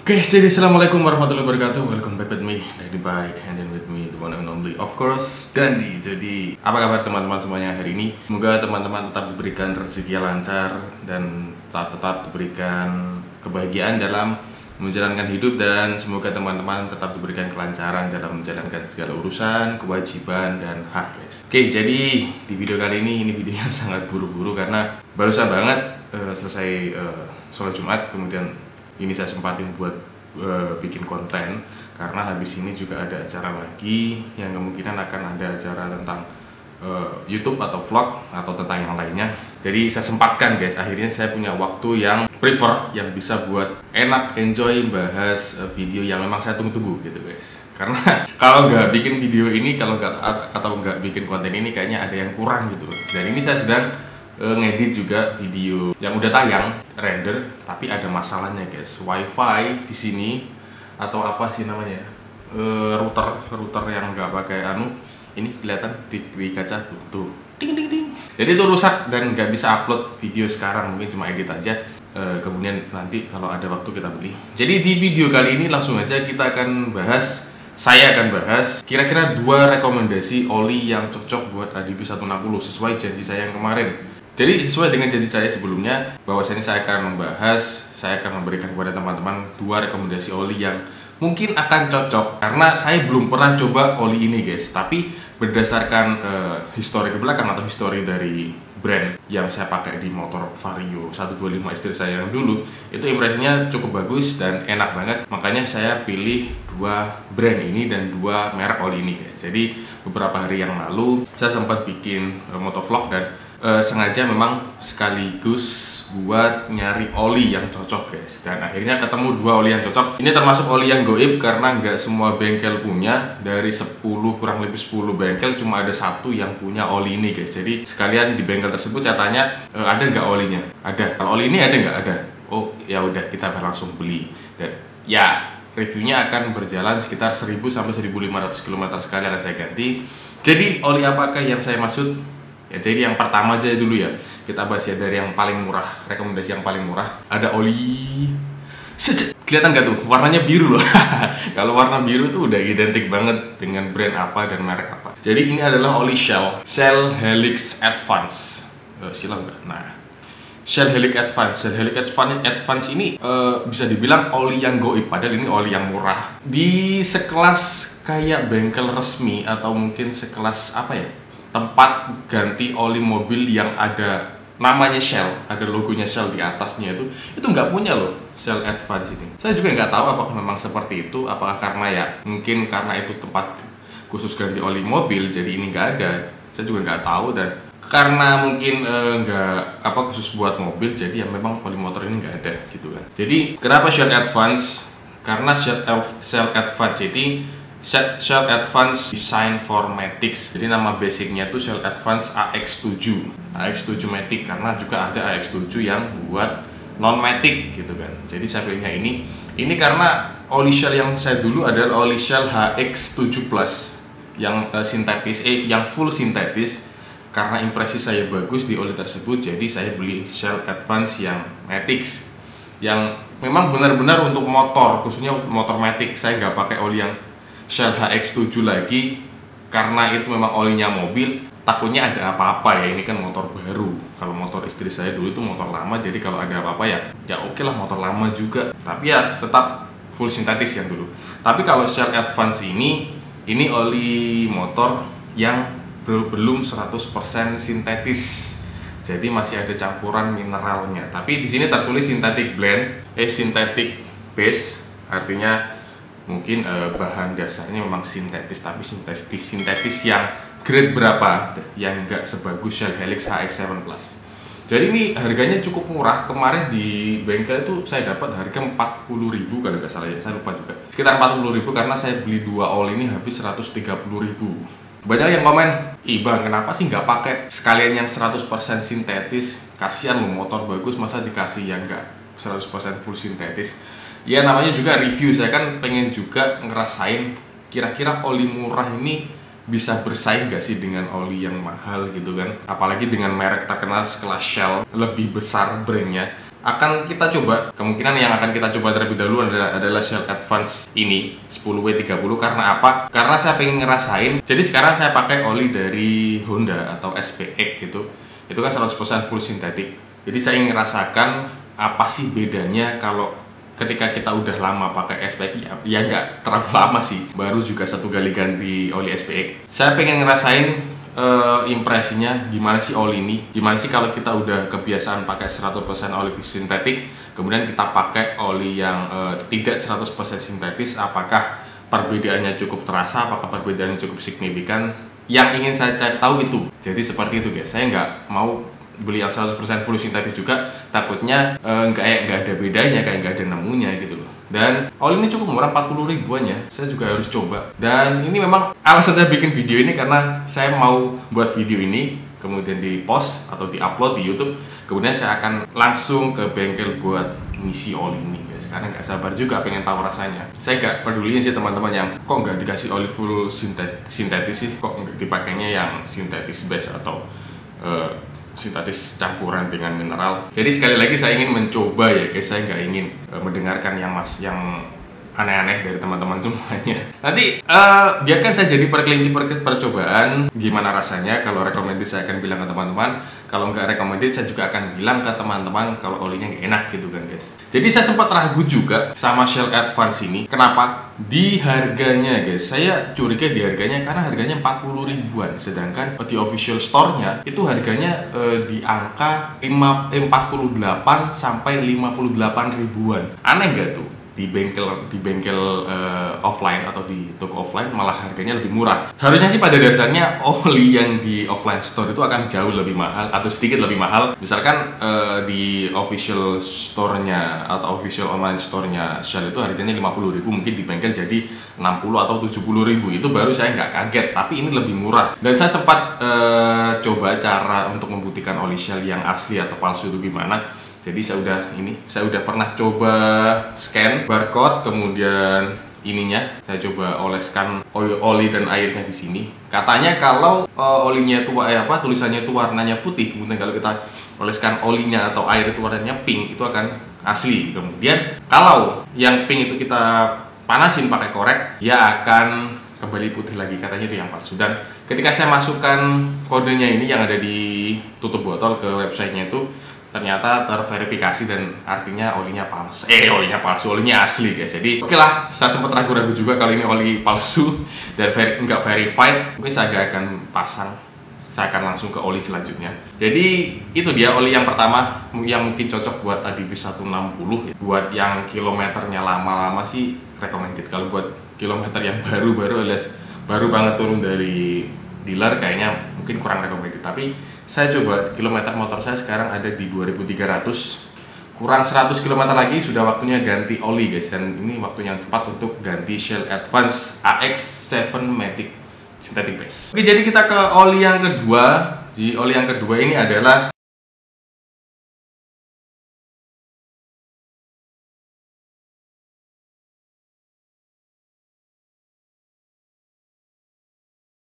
Oke, jadi assalamualaikum warahmatullahi wabarakatuh. Welcome back with me, Daddy Bike, and then with me the one and only, of course, Gandhi. Jadi, apa kabar teman-teman semuanya hari ini? Semoga teman-teman tetap diberikan rezeki yang lancar dan tetap diberikan kebahagiaan dalam menjalankan hidup, dan semoga teman-teman tetap diberikan kelancaran dalam menjalankan segala urusan, kewajiban, dan hak, guys. Oke, jadi di video kali ini video yang sangat buru-buru karena barusan banget selesai sholat Jumat, kemudian ini saya sempatin buat bikin konten karena habis ini juga ada acara lagi yang kemungkinan akan ada acara tentang YouTube atau vlog atau tentang yang lainnya. Jadi saya sempatkan, guys, akhirnya saya punya waktu yang prefer, yang bisa buat enak, enjoy, bahas video yang memang saya tunggu-tunggu gitu, guys. Karena kalau nggak bikin video ini, kalau nggak bikin konten ini, kayaknya ada yang kurang gitu. Dan ini saya sedang ngedit juga video yang udah tayang, render, tapi ada masalahnya, guys. Wifi di sini atau apa sih namanya, router yang nggak pakai ini kelihatan di kaca tuh, ding ding ding. Jadi itu rusak dan nggak bisa upload video sekarang, mungkin cuma edit aja. Kemudian nanti kalau ada waktu kita beli. Jadi di video kali ini langsung aja kita akan bahas. Saya akan bahas kira-kira 2 rekomendasi oli yang cocok buat ADV 160 sesuai janji saya yang kemarin. Jadi sesuai dengan janji saya sebelumnya, bahwasanya saya akan memberikan kepada teman-teman 2 rekomendasi oli yang mungkin akan cocok. Karena saya belum pernah coba oli ini, guys. Tapi berdasarkan histori ke belakang atau histori dari brand yang saya pakai di motor Vario 125 istri saya yang dulu, itu impresinya cukup bagus dan enak banget. Makanya saya pilih 2 brand ini dan 2 merek oli ini, guys. Jadi beberapa hari yang lalu saya sempat bikin motovlog dan sengaja memang sekaligus buat nyari oli yang cocok, guys. Dan akhirnya ketemu 2 oli yang cocok. Ini termasuk oli yang goib karena nggak semua bengkel punya. Dari 10, kurang lebih 10 bengkel cuma ada 1 yang punya oli ini, guys. Jadi sekalian di bengkel tersebut saya tanya, ada nggak olinya? Ada. Kalau oli ini ada nggak? Ada. Oh ya udah, kita langsung beli. Dan ya reviewnya akan berjalan sekitar 1000 sampai 1500 km sekali akan saya ganti. Jadi oli apakah yang saya maksud? Ya, jadi yang pertama aja dulu ya, kita bahas ya dari yang paling murah, rekomendasi yang paling murah. Ada oli, kelihatan gak tuh, warnanya biru loh. Kalau warna biru tuh udah identik banget dengan brand apa dan merek apa. Jadi ini adalah oli Shell Helix Advance. Silang nggak? Nah, Shell Helix Advance ini bisa dibilang oli yang goib, padahal ini oli yang murah. Di sekelas kayak bengkel resmi atau mungkin sekelas apa ya, tempat ganti oli mobil yang ada namanya Shell, ada logonya Shell di atasnya, itu nggak punya loh Shell Advance ini. Saya juga nggak tahu apakah memang seperti itu, apakah karena ya mungkin karena itu tempat khusus ganti oli mobil jadi ini nggak ada. Saya juga nggak tahu, dan karena mungkin nggak khusus buat mobil, jadi ya memang oli motor ini nggak ada gitu kan. Jadi kenapa Shell Advance? Karena Shell Advance ini Shell Advance Design for Matics. Jadi nama basicnya tuh Shell Advance AX7 Matic, karena juga ada AX7 yang buat non-matic gitu kan. Jadi saya pilihnya ini karena oli Shell yang saya dulu adalah oli Shell HX7 Plus yang yang full sintetis. Karena impresi saya bagus di oli tersebut, jadi saya beli Shell Advance yang Matics, yang memang benar-benar untuk motor, khususnya motor matic. Saya nggak pakai oli yang Shell HX7 lagi karena itu memang olinya mobil, takutnya ada apa-apa ya, ini kan motor baru. Kalau motor istri saya dulu itu motor lama, jadi kalau ada apa-apa ya oke lah, motor lama juga, tapi ya tetap full sintetis yang dulu. Tapi kalau Shell Advance ini oli motor yang belum 100% sintetis, jadi masih ada campuran mineralnya. Tapi di sini tertulis synthetic blend, synthetic base, artinya mungkin bahan dasarnya memang sintetis, tapi sintetis yang grade berapa, yang nggak sebagus Shell Helix HX7 Plus. Jadi ini harganya cukup murah. Kemarin di bengkel itu saya dapat harga 40.000 kalau nggak salah ya, saya lupa juga. Sekitar 40.000 karena saya beli 2 oli ini habis 130.000. Banyak yang komen, Bang, kenapa sih nggak pakai sekalian yang 100% sintetis? Kasihan lo, motor bagus masa dikasih yang nggak 100% full sintetis. Ya namanya juga review, saya kan pengen juga ngerasain kira-kira oli murah ini bisa bersaing gak sih dengan oli yang mahal gitu kan. Apalagi dengan merek terkenal sekelas Shell, lebih besar brandnya. akan kita coba, kemungkinan yang akan kita coba terlebih dahulu adalah Shell Advance ini 10W30. Karena apa? Karena saya pengen ngerasain. Jadi sekarang saya pakai oli dari Honda atau SPX gitu. Itu kan 100% full sintetik. Jadi saya ingin ngerasakan apa sih bedanya kalau ketika kita udah lama pakai SPX. Ya nggak terlalu lama sih, baru juga 1 kali ganti oli SPX. Saya pengen ngerasain impresinya gimana sih oli ini, gimana sih kalau kita udah kebiasaan pakai 100% oli sintetik, kemudian kita pakai oli yang tidak 100% sintetis, apakah perbedaannya cukup terasa, apakah perbedaannya cukup signifikan. Yang ingin saya cari tahu itu. Jadi seperti itu guys, saya nggak mau beli yang 100% full sintetik juga, takutnya nggak ada bedanya, kayak nggak ada nemunya gitu loh. Dan oli ini cukup murah, 40 ribuan ya. Saya juga harus coba. Dan ini memang alasan saya bikin video ini karena saya mau buat video ini, kemudian di post atau di upload di YouTube. Kemudian saya akan langsung ke bengkel buat ngisi oli ini guys. Karena nggak sabar juga pengen tahu rasanya. Saya nggak peduliin sih teman-teman yang kok nggak dikasih oli full sintetis sih, kok nggak dipakainya yang sintetis base atau sintetis campuran dengan mineral. Jadi sekali lagi saya ingin mencoba ya guys, saya nggak ingin mendengarkan yang aneh-aneh dari teman-teman semuanya. Nanti biarkan saya jadi perkelinci percobaan gimana rasanya. Kalau recommended saya akan bilang ke teman-teman, kalau nggak recommended saya juga akan bilang ke teman-teman kalau olinya nggak enak gitu kan guys. Jadi saya sempat ragu juga sama Shell Advance ini. Kenapa? Di harganya guys, saya curiga di harganya karena harganya 40 ribuan, sedangkan di official store-nya itu harganya di angka 48 sampai 58 ribuan. Aneh nggak tuh? Di bengkel offline atau di toko offline malah harganya lebih murah. Harusnya sih pada dasarnya oli yang di offline store itu akan jauh lebih mahal atau sedikit lebih mahal. Misalkan di official store-nya atau official online store-nya Shell itu harganya 50 ribu, mungkin di bengkel jadi 60 atau 70 ribu. Itu baru saya nggak kaget, tapi ini lebih murah. Dan saya sempat coba cara untuk membuktikan oli Shell yang asli atau palsu itu gimana. Jadi saya udah pernah coba scan barcode, kemudian ininya saya coba oleskan oli dan airnya di sini. Katanya kalau olinya itu tulisannya itu warnanya putih, kemudian kalau kita oleskan olinya atau air itu warnanya pink, itu akan asli. Kemudian kalau yang pink itu kita panasin pakai korek, ya akan kembali putih lagi, katanya itu yang palsu. Dan ketika saya masukkan kodenya ini yang ada di tutup botol ke websitenya itu, ternyata terverifikasi dan artinya olinya palsu, olinya asli guys. Jadi oke lah, saya sempat ragu-ragu juga kalau ini oli palsu dan nggak verified. Mungkin saya nggak akan pasang, saya akan langsung ke oli selanjutnya. Jadi itu dia oli yang pertama yang mungkin cocok buat ADV 160 ya. Buat yang kilometernya lama-lama sih recommended. Kalau buat kilometer yang baru-baru alias baru banget turun dari dealer, kayaknya mungkin kurang recommended. Tapi saya coba kilometer motor saya sekarang ada di 2300, kurang 100 km lagi sudah waktunya ganti oli guys. Dan ini waktu yang tepat untuk ganti Shell Advance AX7 Matic Synthetic Base. Oke, jadi kita ke oli yang kedua. Di oli yang kedua ini adalah